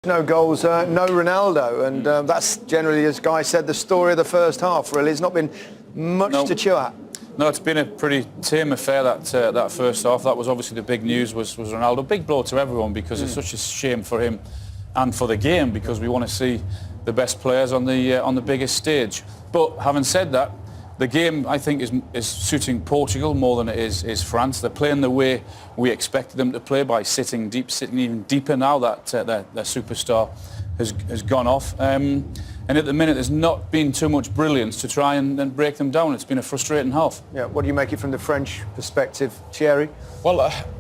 No goals, no Ronaldo, and that's generally, as Guy said, the story of the first half. Really, it's not been much to chew at. No, it's been a pretty tame affair, that first half. That was obviously the big news, was Ronaldo. Big blow to everyone, because it's such a shame for him and for the game, because we want to see the best players on the biggest stage. But having said that, the game, I think, is suiting Portugal more than it is France. They're playing the way we expected them to play, by sitting even deeper now that their superstar has gone off. And at the minute, there's not been too much brilliance to try and break them down. It's been a frustrating half. Yeah. What do you make it from the French perspective, Thierry? Well,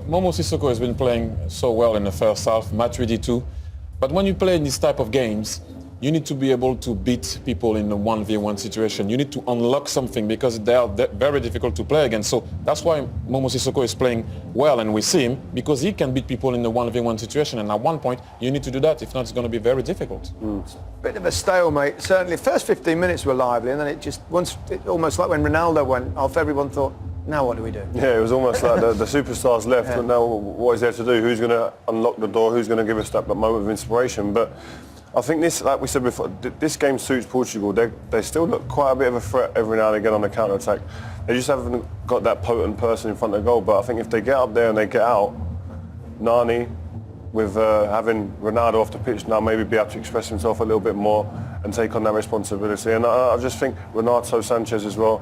Momo Sissoko has been playing so well in the first half, Matuidi too. But when you play in this type of games, you need to be able to beat people in a 1v1 situation. You need to unlock something, because they are very difficult to play against. So that's why Momo Sissoko is playing well, and we see him, because he can beat people in the 1v1 situation. And at one point, you need to do that. If not, it's going to be very difficult. It's a bit of a stalemate. Certainly, the first 15 minutes were lively, and then it almost like when Ronaldo went off, everyone thought, now what do we do? Yeah, it was almost like the superstars left, but now what is there to do? Who's going to unlock the door? Who's going to give us that moment of inspiration? But I think this, like we said before, this game suits Portugal. They still look quite a bit of a threat every now and again on the counter-attack. They just haven't got that potent person in front of the goal. But I think if they get up there and they get out, Nani, with having Ronaldo off the pitch now, maybe be able to express himself a little bit more and take on that responsibility. And I just think Renato Sanchez as well,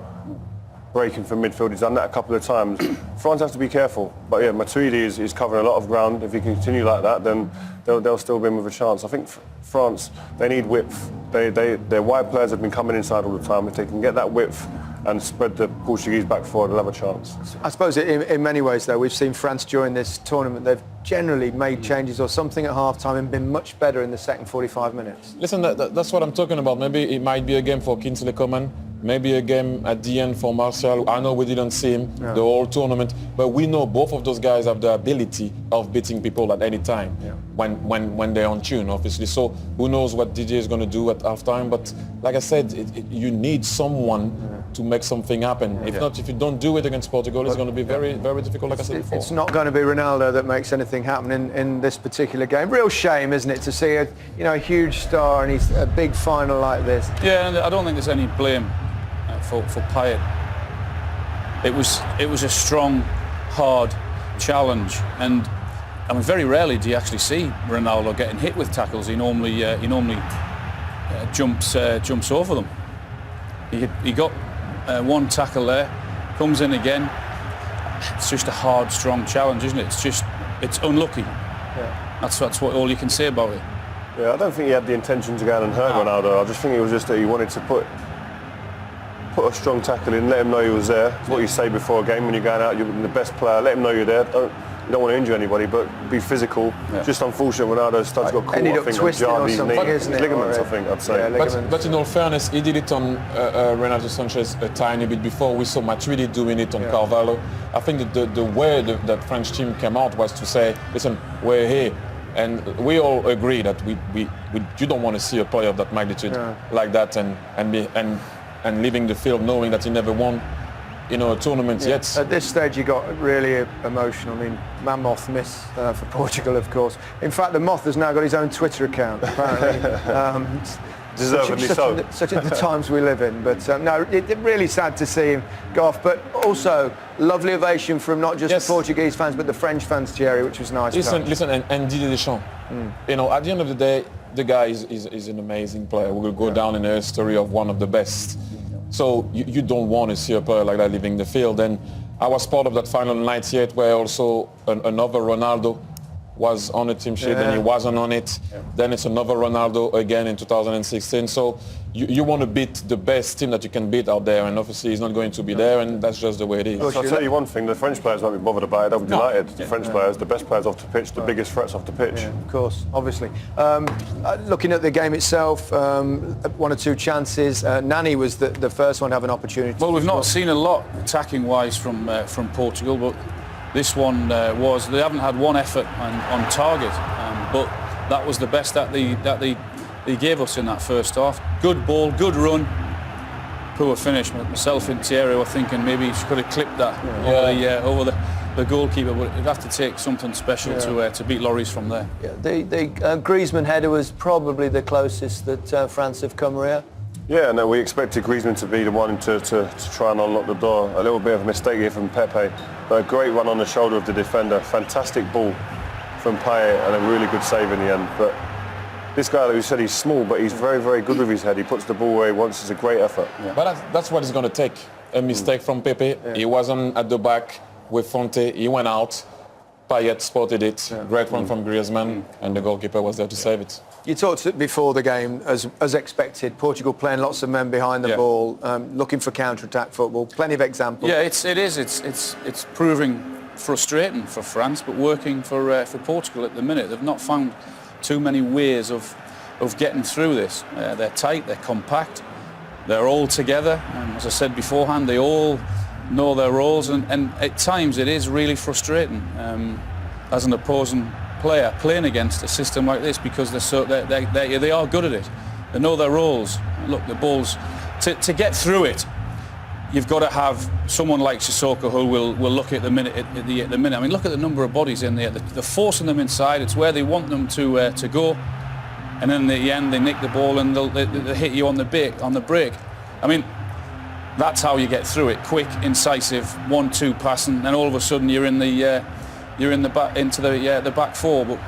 breaking from midfield, he's done that a couple of times. France have to be careful, but yeah, Matuidi is covering a lot of ground. If he can continue like that, then they'll still be in with a chance. I think France, they need width. Their wide players have been coming inside all the time. If they can get that width and spread the Portuguese back forward, they'll have a chance. I suppose in many ways, though, we've seen France during this tournament, they've generally made changes or something at half-time and been much better in the second 45 minutes. Listen, that's what I'm talking about. Maybe it might be a game for Kingsley Coman. Maybe a game at the end for Martial. I know we didn't see him the whole tournament, but we know both of those guys have the ability of beating people at any time when they're on tune, obviously. So who knows what Didier is going to do at halftime? But like I said, you need someone to make something happen. If not, if you don't do it against Portugal, it's going to be very, very difficult, like I said before. It's not going to be Ronaldo that makes anything happen in this particular game. Real shame, isn't it, to see a huge star and he's a big final like this. Yeah, and I don't think there's any blame for Payet. It was a strong, hard challenge, and I mean, very rarely do you actually see Ronaldo getting hit with tackles. He normally jumps over them. He got one tackle there, comes in again. It's just a hard, strong challenge, isn't it? It's unlucky. Yeah. That's what all you can say about it. Yeah, I don't think he had the intention to go out and hurt Ronaldo. I just think it was just that he wanted to put a strong tackle in, let him know he was there. It's what you say before a game when you're going out, you're the best player, let him know you're there. You don't want to injure anybody, but be physical. Yeah. Just unfortunate Ronaldo's studs got caught, I think, and jarred his knee. Ligaments, I think, I'd say. But in all fairness, he did it on Renato Sanchez a tiny bit before. We saw Matuidi doing it on Carvalho. I think that the way that French team came out was to say, listen, we're here. And we all agree that you don't want to see a player of that magnitude like that and leaving the field knowing that he never won, a tournament yet. At this stage, you got really emotional. I mean, Mammoth miss for Portugal, of course. In fact, the Moth has now got his own Twitter account, apparently. Deservedly so. Such are the times we live in. But no, it's really sad to see him go off. But also, lovely ovation from not just the Portuguese fans, but the French fans, Thierry, which was nice. Listen, and Didier Deschamps. At the end of the day, the guy is an amazing player. We will go down in the history of one of the best. So you don't want to see a player like that leaving the field. And I was part of that final 98 where also another Ronaldo was on the team sheet and he wasn't on it. Then it's another Ronaldo again in 2016. So you want to beat the best team that you can beat out there, and obviously he's not going to be there, and that's just the way it is. I'll tell you one thing, the French players won't be bothered about it. They'll be delighted. The French players, the best players off the pitch, the biggest threats off the pitch. Yeah, of course, obviously. Looking at the game itself, one or two chances. Nani was the first one to have an opportunity. Well, we've not seen a lot attacking-wise from Portugal, but this one they haven't had one effort on target, but that was the best that they gave us in that first half. Good ball, good run, poor finish. Myself and Thierry were thinking maybe he could have clipped that over the the goalkeeper, but it'd have to take something special to beat Lloris from there. Yeah, the Griezmann header was probably the closest that France have come here. Yeah, no, we expected Griezmann to be the one to try and unlock the door. A little bit of a mistake here from Pepe, but a great run on the shoulder of the defender. Fantastic ball from Payet and a really good save in the end. But this guy, like you said, he's small, but he's very, very good with his head. He puts the ball where he wants. It's a great effort. Yeah. But that's what it's going to take. A mistake from Pepe. Yeah. He wasn't at the back with Fonte. He went out. Payet spotted it. Yeah. Great run from Griezmann, and the goalkeeper was there to save it. You talked before the game, as expected, Portugal playing lots of men behind the ball, looking for counter-attack football. Plenty of examples. Yeah, it is. It's proving frustrating for France, but working for Portugal at the minute. They've not found too many ways of getting through this. They're tight, they're compact, they're all together. As I said beforehand, they all know their roles, and at times it is really frustrating as an opposing player playing against a system like this, because they are good at it. They know their roles. Look, the balls to get through it. You've got to have someone like Sissoko who will look at the minute. At the minute, I mean, look at the number of bodies in there. They're forcing them inside. It's where they want them to go, and then at the end they nick the ball and they'll hit you on the break. I mean, that's how you get through it. Quick, incisive, 1-2 passing, and all of a sudden you're in the back into the back four. But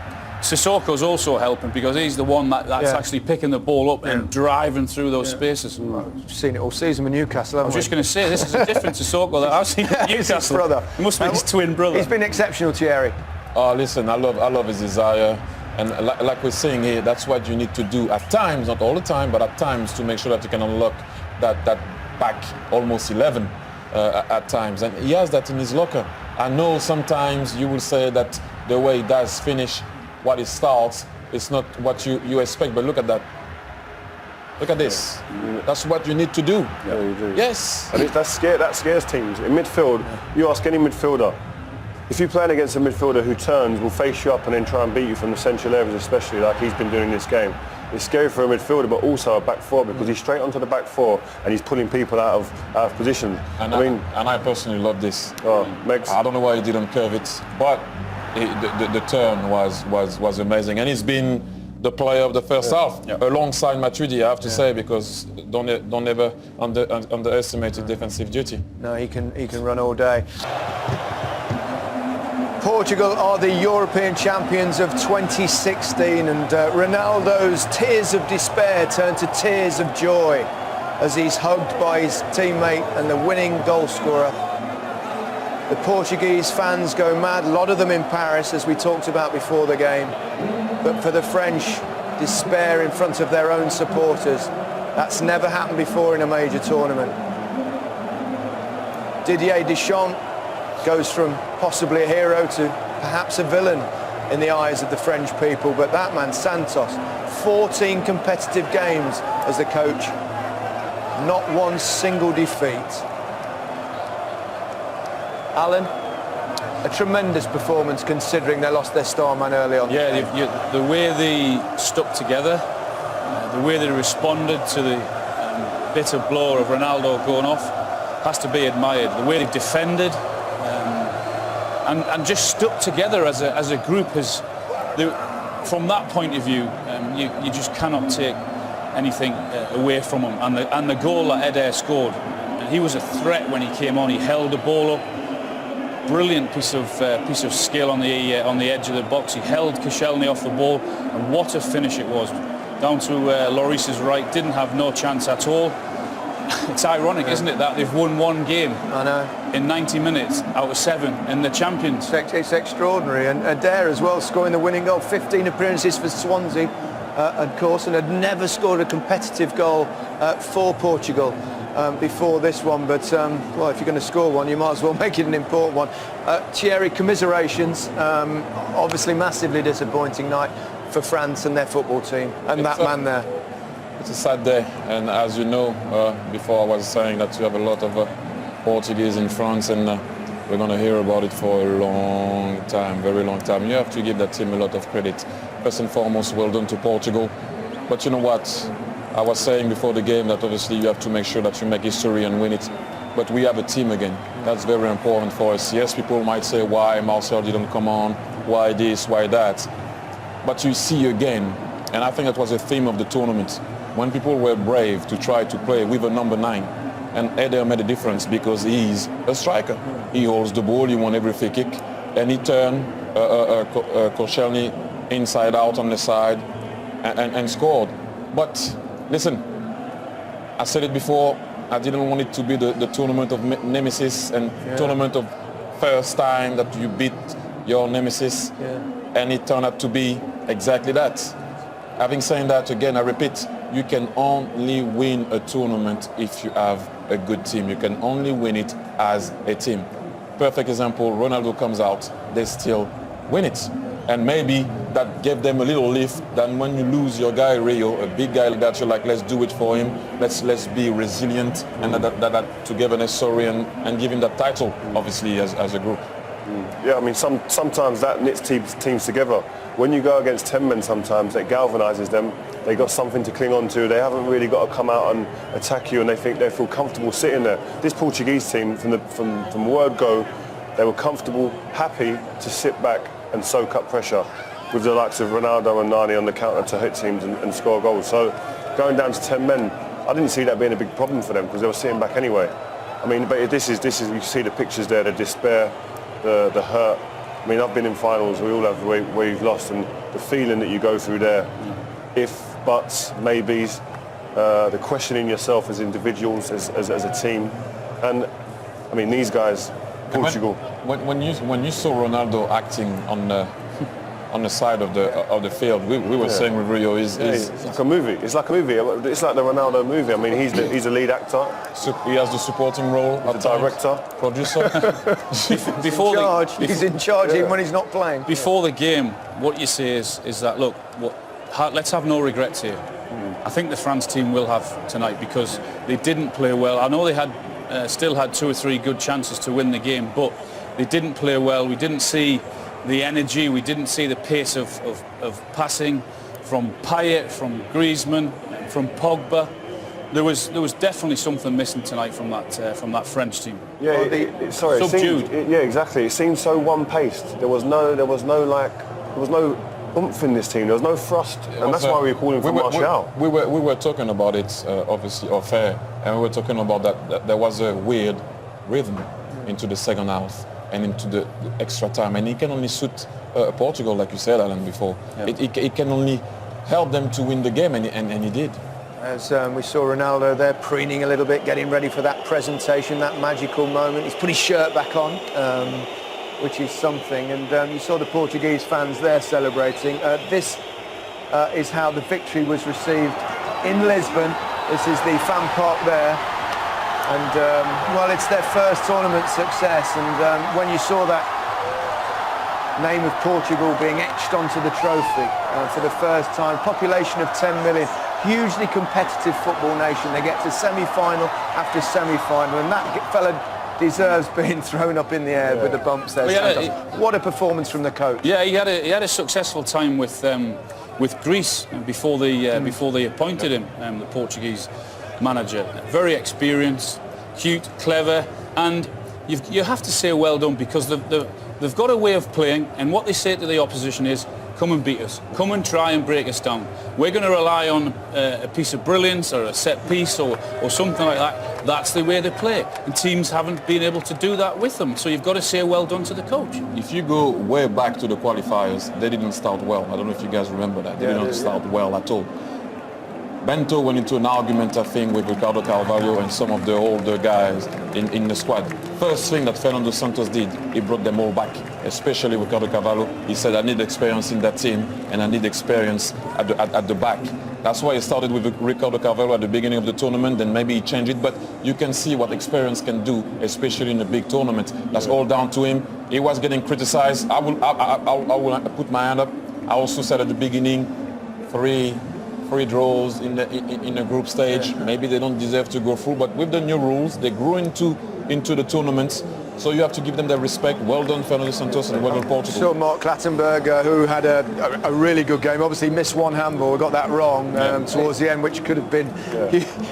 Sissoko's also helping, because he's the one that's actually picking the ball up and driving through those spaces. We've seen it all season with Newcastle, haven't we? I was just going to say, this is a different Sissoko that I've seen with Newcastle. His brother. He must be his twin brother. He's been exceptional, Thierry. Oh, listen, I love his desire. And like we're saying here, that's what you need to do at times, not all the time, but at times, to make sure that you can unlock that back almost 11 at times. And he has that in his locker. I know sometimes you will say that the way he does finish what he starts, it's not what you expect, but look at that. Look at this. That's what you need to do. Yeah, you do. Yes. And that scares teams. In midfield, you ask any midfielder, if you're playing against a midfielder who turns, will face you up and then try and beat you from the central areas, especially like he's been doing in this game. It's scary for a midfielder, but also a back four, because he's straight onto the back four and he's pulling people out of position. And I personally love this. Oh, I don't know why he didn't curve it, but the turn was amazing, and he's been the player of the first half alongside Matuidi, I have to say, because don't ever underestimate his defensive duty. No, he can run all day. Portugal are the European champions of 2016, and Ronaldo's tears of despair turn to tears of joy as he's hugged by his teammate and the winning goal scorer. The Portuguese fans go mad, a lot of them in Paris, as we talked about before the game. But for the French, despair in front of their own supporters. That's never happened before in a major tournament. Didier Deschamps goes from possibly a hero to perhaps a villain in the eyes of the French people. But that man, Santos, 14 competitive games as the coach, not one single defeat. Alan, a tremendous performance considering they lost their star man early on. Yeah, the way they stuck together, the way they responded to the bitter blow of Ronaldo going off, has to be admired. The way they defended and just stuck together as a group. From that point of view, you just cannot take anything away from them. And the goal that Eder scored, he was a threat when he came on. He held the ball up. Brilliant piece of skill on the edge of the box. He held Koscielny off the ball, and what a finish it was. Down to Lloris's right, didn't have no chance at all. It's ironic, isn't it, that they've won one game in 90 minutes out of 7 in the champions. It's extraordinary, and Eder as well, scoring the winning goal. 15 appearances for Swansea, of course, and had never scored a competitive goal for Portugal before this one. But well, if you're going to score one, you might as well make it an important one. Thierry, commiserations. Obviously, massively disappointing night for France and their football team, and that man there. It's a sad day, and as you know, before I was saying that you have a lot of Portuguese in France, and we're going to hear about it for a long time, very long time. You have to give that team a lot of credit. First and foremost, well done to Portugal. But you know what? I was saying before the game that obviously you have to make sure that you make history and win it. But we have a team again. That's very important for us. Yes, people might say why Martial didn't come on, why this, why that. But you see again, and I think that was a theme of the tournament, when people were brave to try to play with a number 9. And Eder made a difference because he's a striker. He holds the ball, he won every free kick, and he turned Koscielny inside out on the side and scored. But listen, I said it before, I didn't want it to be the tournament of nemesis and tournament of first time that you beat your nemesis, and it turned out to be exactly that. Having said that, again, I repeat, you can only win a tournament if you have a good team. You can only win it as a team. Perfect example, Ronaldo comes out, they still win it. And maybe that gave them a little lift than when you lose your guy Rio, a big guy like that, you're like, let's do it for him, let's be resilient and that togetherness, sorry, and give him that title, obviously, as a group. Yeah, I mean, sometimes that knits teams together. When you go against 10 men sometimes, it galvanises them. They got something to cling on to. They haven't really got to come out and attack you, and they feel comfortable sitting there. This Portuguese team, from word go, they were comfortable, happy to sit back and soak up pressure with the likes of Ronaldo and Nani on the counter to hit teams and score goals. So going down to 10 men, I didn't see that being a big problem for them because they were sitting back anyway. I mean, but this is you see the pictures there, the despair, the hurt. I mean, I've been in finals, we all have, where you've lost, and the feeling that you go through there, if, buts, maybes, the questioning yourself as individuals, as a team. And I mean, these guys, Portugal. When you saw Ronaldo acting on the side of the field, we were saying with Rio, it's like a movie. It's like a movie. It's like the Ronaldo movie. I mean, he's the lead actor. He has the supporting role. The director, producer. He's in charge even when he's not playing. Before the game, what you say is that look, let's have no regrets here. I think the France team will have tonight because they didn't play well. I know they had still had 2 or 3 good chances to win the game, but they didn't play well. We didn't see the energy, we didn't see the pace of passing from Payet, from Griezmann, from Pogba. There was definitely something missing tonight from that French team. Yeah, subdued. Exactly. It seemed so one-paced. There was no oomph in this team. There was no thrust, and that's why we were calling for Martial. We were talking about it, obviously off air, and we were talking about that there was a weird rhythm into the second half and into the extra time, and it can only suit Portugal, like you said, Alan, before. Yeah. It can only help them to win the game, and he did. As we saw Ronaldo there preening a little bit, getting ready for that presentation, that magical moment. He's put his shirt back on, which is something. And you saw the Portuguese fans there celebrating. This is how the victory was received in Lisbon. This is the fan park there. And, well, it's their first tournament success. And when you saw that name of Portugal being etched onto the trophy for the first time, population of 10 million, hugely competitive football nation. They get to semi-final after semi-final, and that fella deserves being thrown up in the air with the bumps there. What a performance from the coach. Yeah, he had a successful time with Greece before they appointed him, the Portuguese manager. Very experienced, cute, clever, and you have to say well done because they've got a way of playing, and what they say to the opposition is, come and beat us, come and try and break us down. We're going to rely on a piece of brilliance or a set piece or something like that. That's the way they play, and teams haven't been able to do that with them, so you've got to say well done to the coach. If you go way back to the qualifiers, they didn't start well. I don't know if you guys remember that. They didn't start well at all. Bento went into an argument, I think, with Ricardo Carvalho and some of the older guys in the squad. First thing that Fernando Santos did, he brought them all back, especially Ricardo Carvalho. He said, I need experience in that team and I need experience at the back. That's why he started with Ricardo Carvalho at the beginning of the tournament, then maybe he changed it, but you can see what experience can do, especially in a big tournament. That's all down to him. He was getting criticized. I will put my hand up. I also said at the beginning, three draws in the group stage. Maybe they don't deserve to go through, but with the new rules, they grew into the tournament. So you have to give them their respect. Well done, Fernando Santos, and well done, Portugal. Saw Mark Clattenburg, who had a really good game. Obviously missed one handball, got that wrong towards the end, which could have been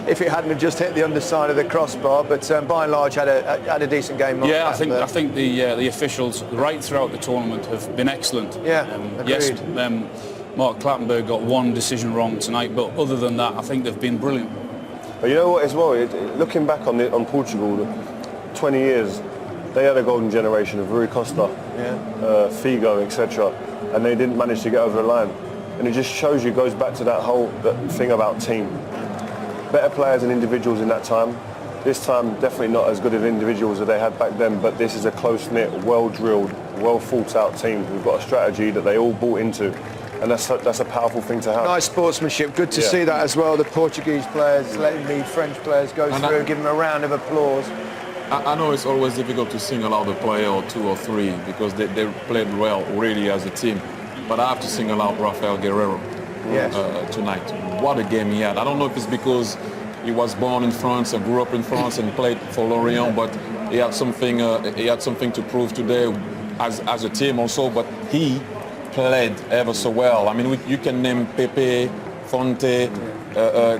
if it hadn't have just hit the underside of the crossbar. But by and large, had a decent game. Yeah, I think the officials right throughout the tournament have been excellent. Yeah, yes, agreed. Mark Clattenburg got one decision wrong tonight, but other than that, I think they've been brilliant. But you know what, as well, looking back on Portugal, 20 years. They had a golden generation of Rui Costa, Figo, etc., and they didn't manage to get over the line. And it just shows you, goes back to that thing about team. Better players and individuals in that time. This time, definitely not as good of individuals as they had back then, but this is a close-knit, well-drilled, well-thought-out team who've got a strategy that they all bought into. And that's a powerful thing to have. Nice sportsmanship. Good to see that as well. The Portuguese players letting the French players go through and give them a round of applause. I know it's always difficult to single out a player or two or three because they played well, really, as a team. But I have to single out Rafael Guerreiro tonight. What a game he had. I don't know if it's because he was born in France and grew up in France and played for Lorient, but he had something to prove today as a team also. But he played ever so well. I mean, you can name Pepe, Fonte,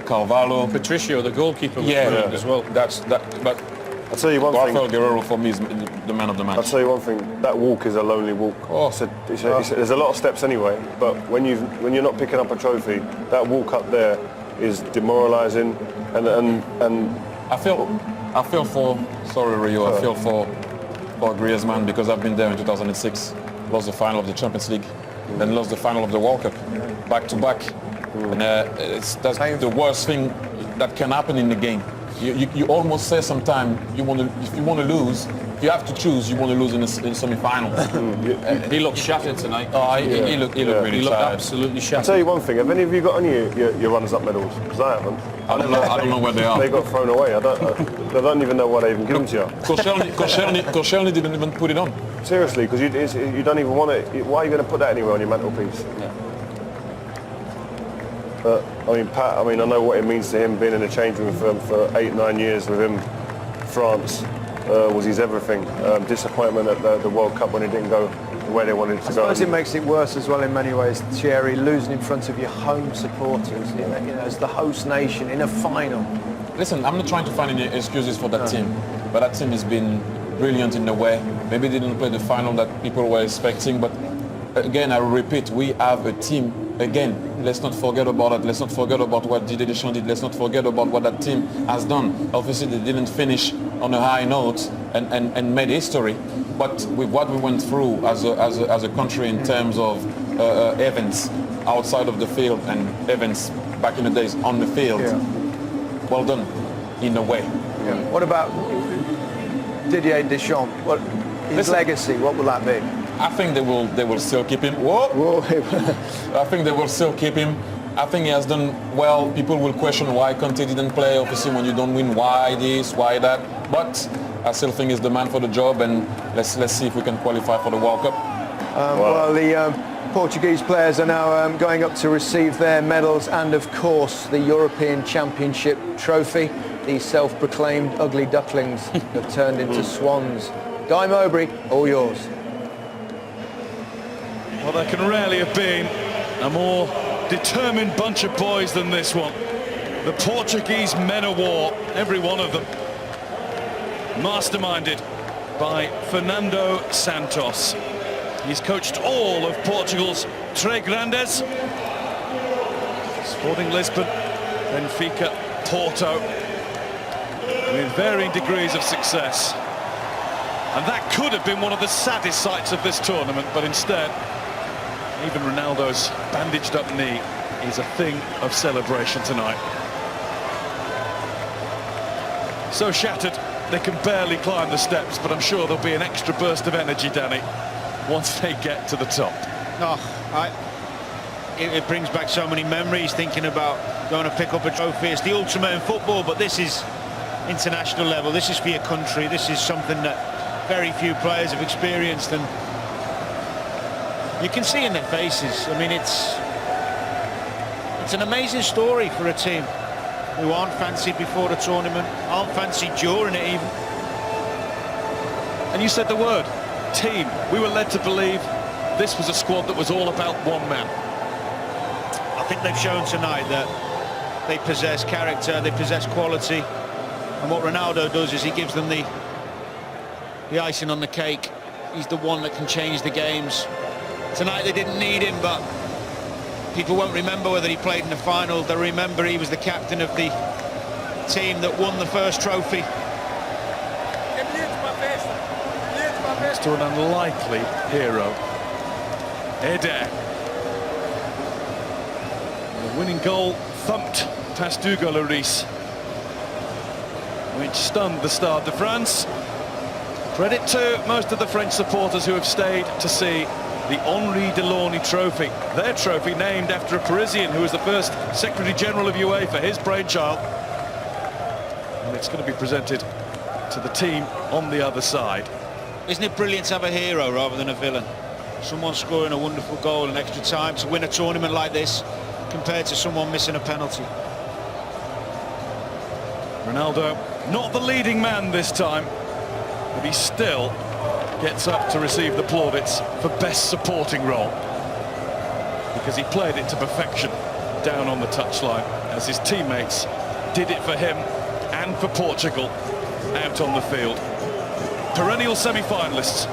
Carvalho. Patricio, the goalkeeper, was brilliant as well. But I'll tell you one thing. Rafael Guerreiro for me is the man of the match. I'll tell you one thing. That walk is a lonely walk. There's a lot of steps anyway, but when you're not picking up a trophy, that walk up there is demoralising. And I feel for Rio. I feel for Griezmann because I've been there in 2006. Lost the final of the Champions League, then lost the final of the World Cup, back to back. And that's the worst thing that can happen in the game. You almost say sometimes if you want to lose, you have to choose. You want to lose in semi-final. He looked shattered tonight. He looked really He looked tired. absolutely shattered. I'll tell you one thing. Have any of you got any of your runners-up medals? Because I haven't. I don't know where they are. They got thrown away. I don't even know why they even give them to you. Koscielny didn't even put it on. Seriously, because you don't even want it. Why are you going to put that anywhere on your mantelpiece? Yeah. But I mean, Pat. I know what it means to him being in the change room for 8-9 years with him. France was his everything. Disappointment at the World Cup when it didn't go the way they wanted it to go. I suppose it makes it worse as well in many ways, Thierry, losing in front of your home supporters, you know, as the host nation in a final. Listen, I'm not trying to find any excuses for that team, but that team has been brilliant in a way. Maybe they didn't play the final that people were expecting, but again, I repeat, we have a team. Again, let's not forget about it. Let's not forget about what Didier Deschamps did. Let's not forget about what that team has done. Obviously, they didn't finish on a high note and made history. But with what we went through as a country in terms of events outside of the field and events back in the days on the field, well done, in a way. Yeah. What about Didier Deschamps? His legacy, what will that be? I think they will still keep him. Whoa. I think they will still keep him. I think he has done well. People will question why Conte didn't play. Obviously, when you don't win, why this, why that. But I still think he's the man for the job, and let's see if we can qualify for the World Cup. Well, the Portuguese players are now going up to receive their medals and, of course, the European Championship trophy. These self-proclaimed ugly ducklings have turned into swans. Guy Mowbray, all yours. Well, there can rarely have been a more determined bunch of boys than this one. The Portuguese men of war, every one of them, masterminded by Fernando Santos. He's coached all of Portugal's Tres Grandes: Sporting Lisbon, Benfica, Porto, with varying degrees of success. And that could have been one of the saddest sights of this tournament, but instead, even Ronaldo's bandaged up knee is a thing of celebration tonight. So shattered, they can barely climb the steps, but I'm sure there'll be an extra burst of energy, Danny, once they get to the top. It brings back so many memories, thinking about going to pick up a trophy. It's the ultimate in football, but this is international level. This is for your country. This is something that very few players have experienced, and you can see in their faces. I mean, it's an amazing story for a team who aren't fancied before the tournament, aren't fancied during it even. And you said the word, team. We were led to believe this was a squad that was all about one man. I think they've shown tonight that they possess character, they possess quality, and what Ronaldo does is he gives them the icing on the cake. He's the one that can change the games. Tonight they didn't need him, but people won't remember whether he played in the final. They'll remember he was the captain of the team that won the first trophy. Next to an unlikely hero, Eder. The winning goal thumped past Hugo Lloris, which stunned the Stade de France. Credit to most of the French supporters who have stayed to see the Henri Delaunay Trophy, their trophy named after a Parisian who was the first Secretary General of UEFA, his brainchild. And it's going to be presented to the team on the other side. Isn't it brilliant to have a hero rather than a villain? Someone scoring a wonderful goal in extra time to win a tournament like this compared to someone missing a penalty. Ronaldo, not the leading man this time, but he still gets up to receive the plaudits for best supporting role, because he played it to perfection down on the touchline, as his teammates did it for him and for Portugal out on the field. Perennial semi-finalists.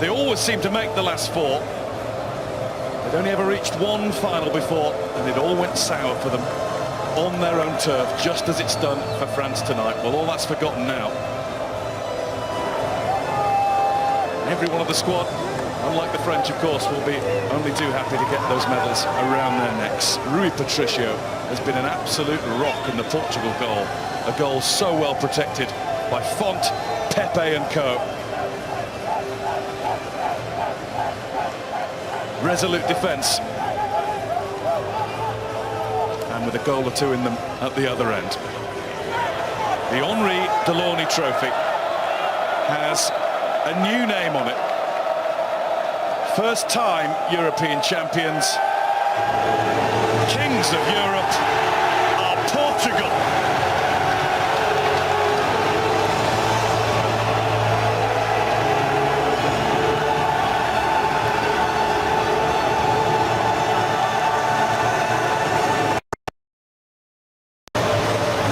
They always seem to make the last four. They'd only ever reached one final before, and it all went sour for them on their own turf, just as it's done for France tonight. Well, all that's forgotten now. Every one of the squad, unlike the French, of course, will be only too happy to get those medals around their necks. Rui Patricio has been an absolute rock in the Portugal goal, a goal so well protected by Font, Pepe and co. Resolute defence, and with a goal or two in them at the other end. The Henri Delaunay Trophy has a new name on it. First time European champions. Kings of Europe are Portugal.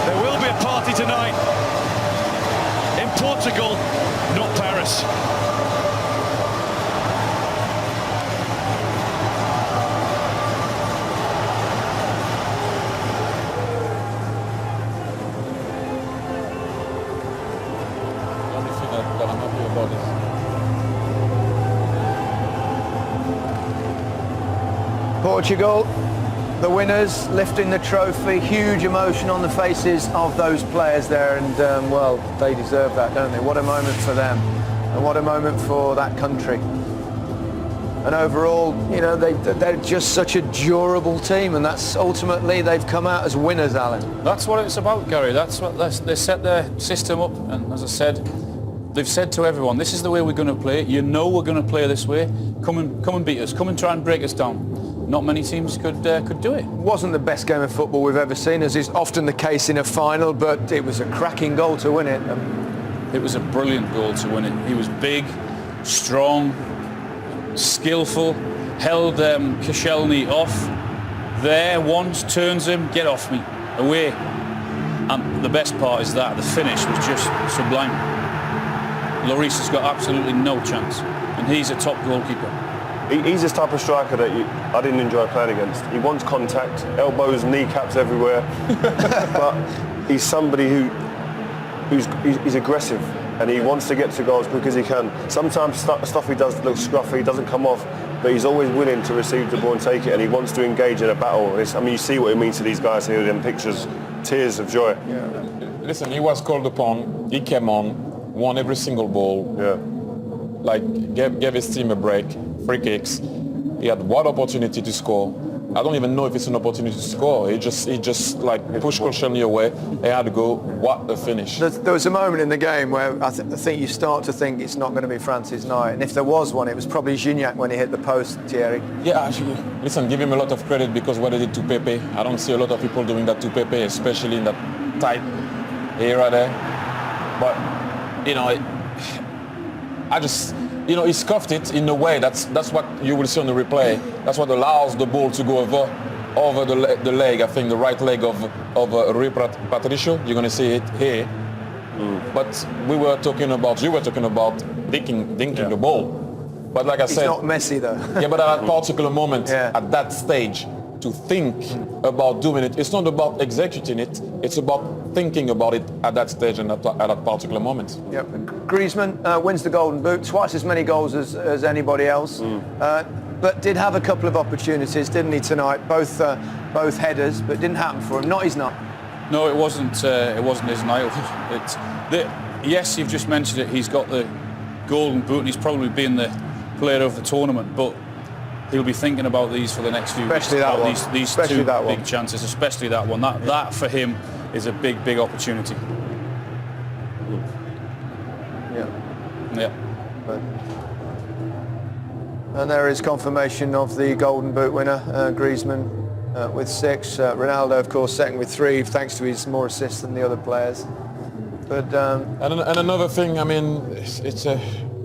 There will be a party tonight in Portugal, not Paris. Portugal, the winners, lifting the trophy. Huge emotion on the faces of those players there, and well, they deserve that, don't they? What a moment for them, and what a moment for that country. And overall, you know, they're just such a durable team, and that's ultimately they've come out as winners, Alan. That's what it's about, Gary. That's what they set their system up, and as I said, they've said to everyone, this is the way we're going to play. You know we're going to play this way. Come and beat us. Come and try and break us down. Not many teams could do it. Wasn't the best game of football we've ever seen, as is often the case in a final, but it was a cracking goal to win it. It was a brilliant goal to win it. He was big, strong, skillful, held Koscielny off there once, turns him, get off me, away. And the best part is that the finish was just sublime. Lloris has got absolutely no chance, and he's a top goalkeeper. He's this type of striker that I didn't enjoy playing against. He wants contact, elbows, kneecaps everywhere, but he's somebody who's aggressive, and he wants to get to goals as quick as he can. Sometimes stuff he does looks scruffy, doesn't come off, but he's always willing to receive the ball and take it, and he wants to engage in a battle. I mean, you see what it means to these guys here in pictures, tears of joy. Yeah. Listen, he was called upon, he came on, won every single ball, like gave his team a break, free kicks. He had one opportunity to score. I don't even know if it's an opportunity to score. He just like pushed Koscielny away. They had to go. What a finish! There was a moment in the game where I think you start to think it's not going to be France's night, and if there was one, it was probably Gignac when he hit the post, Thierry. Yeah, actually, listen, give him a lot of credit, because what he did to Pepe, I don't see a lot of people doing that to Pepe, especially in that tight era there. But you know, I just, he scuffed it in a way. That's what you will see on the replay. That's what allows the ball to go over the leg. I think the right leg of Rui Patricio. You're going to see it here. But you were talking about dinking the ball. But like I said, it's not messy though. yeah, but at that particular moment, at that stage, to think about doing it, it's not about executing it. It's about thinking about it at that stage and at that particular moment. Yep. Griezmann wins the Golden Boot, twice as many goals as anybody else, but did have a couple of opportunities, didn't he, tonight? Both headers, but didn't happen for him. Not his night. No, it wasn't his night. Yes, you've just mentioned it. He's got the Golden Boot, and he's probably been the player of the tournament, but he'll be thinking about these for the next few weeks. These especially two that big one. chances, especially that one. That for him is a big opportunity. Yeah. And there is confirmation of the Golden Boot winner, Griezmann with 6. Ronaldo, of course, second with 3, thanks to his more assists than the other players. But and another thing, I mean, it's a.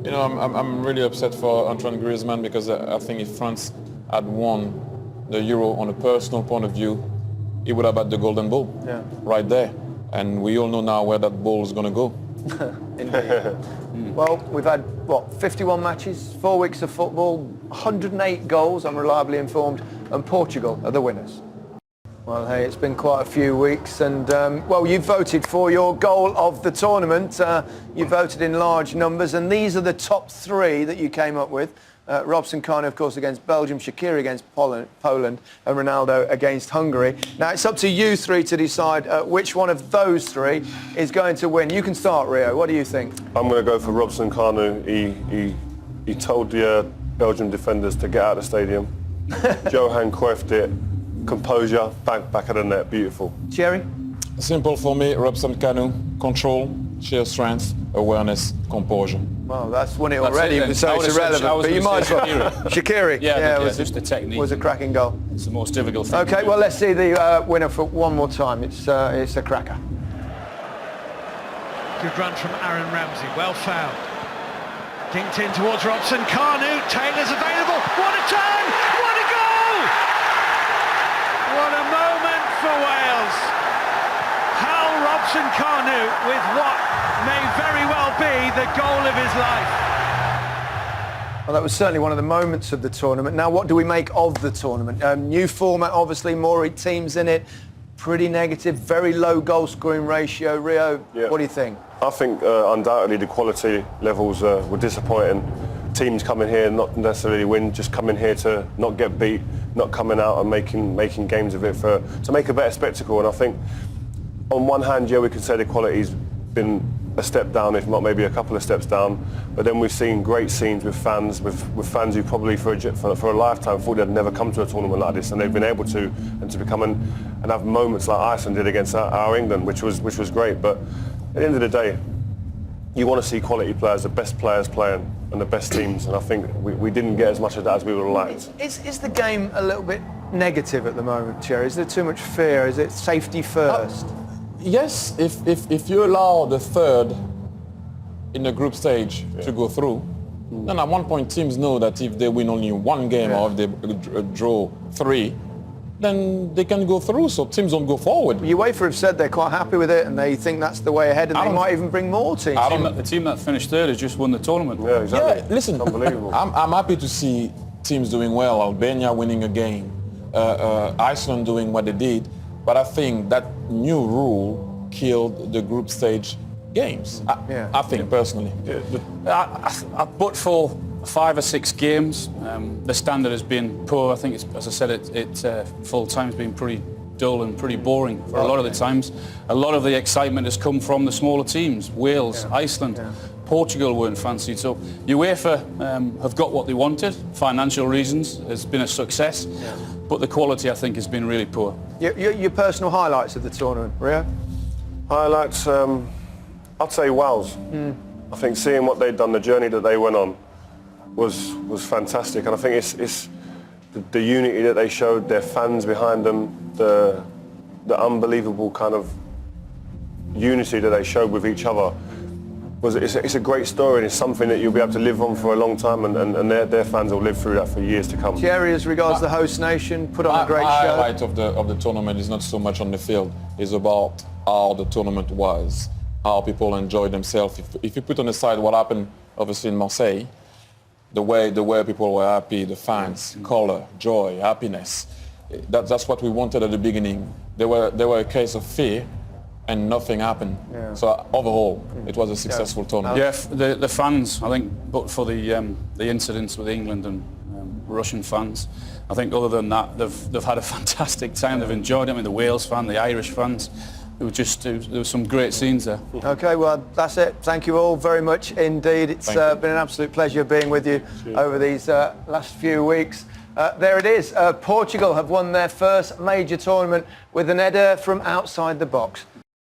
I'm really upset for Antoine Griezmann because I think if France had won the Euro on a personal point of view, he would have had the Golden Ball right there. And we all know now where that ball is going to go. Indeed. Well, we've had, 51 matches, 4 weeks of football, 108 goals, I'm reliably informed, and Portugal are the winners. Well, hey, it's been quite a few weeks, and you voted for your goal of the tournament. You voted in large numbers, and these are the top 3 that you came up with. Robson-Kanu, of course, against Belgium, Shaqiri against Poland, and Ronaldo against Hungary. Now, it's up to you 3 to decide which one of those 3 is going to win. You can start, Rio. What do you think? I'm going to go for Robson-Kanu. He told the Belgian defenders to get out of the stadium. Johan Cruyff did. Composure, back of the net, beautiful. Thierry? Simple for me, Robson-Kanu, control, sheer strength, awareness, composure. Well, that's won it already, so it's irrelevant. But you might as well. Shaqiri. Just the technique. Was a cracking goal. It's the most difficult thing. Okay, well, let's see the winner for one more time. It's a cracker. Good run from Aaron Ramsey, well fouled. Dinked in towards Robson-Kanu, Taylor's available. What a turn! What a goal! What a moment for Wales. Hal Robson-Kanu with what may very well be the goal of his life. Well, that was certainly one of the moments of the tournament. Now, what do we make of the tournament? New format, obviously, more teams in it. Pretty negative, very low goal-scoring ratio. Rio, what do you think? I think undoubtedly the quality levels were disappointing. Teams coming here not necessarily win, just coming here to not get beat, not coming out and making games of it to make a better spectacle. And I think on one hand, we could say the quality's been a step down, if not maybe a couple of steps down. But then we've seen great scenes with fans who probably for a lifetime thought they'd never come to a tournament like this, and they've been able to, and to become and have moments like Iceland did against our England, which was great. But at the end of the day, you want to see quality players, the best players playing, and the best teams. And I think we didn't get as much of that as we would have liked. Is the game a little bit negative at the moment, Thierry? Is there too much fear? Is it safety first? Yes, if you allow the third in the group stage to go through, then at one point teams know that if they win only one game or if they draw 3, then they can go through, so teams don't go forward. UEFA have said they're quite happy with it and they think that's the way ahead, and they might even bring more teams. The team that finished third has just won the tournament. Yeah, exactly. Yeah, listen, unbelievable. I'm happy to see teams doing well, Albania winning a game, Iceland doing what they did, but I think that new rule killed the group stage games. I think personally. But for 5 or 6 games, the standard has been poor. I think, as I said, it full time has been pretty dull and pretty boring for a lot of the times. A lot of the excitement has come from the smaller teams. Wales, Iceland, Portugal weren't fancied. So UEFA have got what they wanted. Financial reasons has been a success, but the quality I think has been really poor. Your personal highlights of the tournament, Rio? Highlights, I'd say Wales. I think seeing what they'd done, the journey that they went on, was fantastic, and I think it's the unity that they showed, their fans behind them, the unbelievable kind of unity that they showed with each other. it's a great story, and it's something that you'll be able to live on for a long time, and their fans will live through that for years to come. Thierry, as regards the host nation, put on a great my show. highlight of the tournament is not so much on the field. It's about how the tournament was, how people enjoyed themselves. If you put on the side what happened, obviously in Marseille, the way people were happy, the fans, colour, joy, happiness. That's what we wanted at the beginning. There were a case of fear, and nothing happened. Yeah. So overall, it was a successful tournament. Yeah, the fans, I think, but for the incidents with England and Russian fans, I think other than that, they've had a fantastic time. They've enjoyed it. I mean, the Wales fan, the Irish fans, there were some great scenes there. Okay, well, that's it. Thank you all very much indeed. It's been an absolute pleasure being with you over these last few weeks. There it is. Portugal have won their first major tournament with an Eder from outside the box.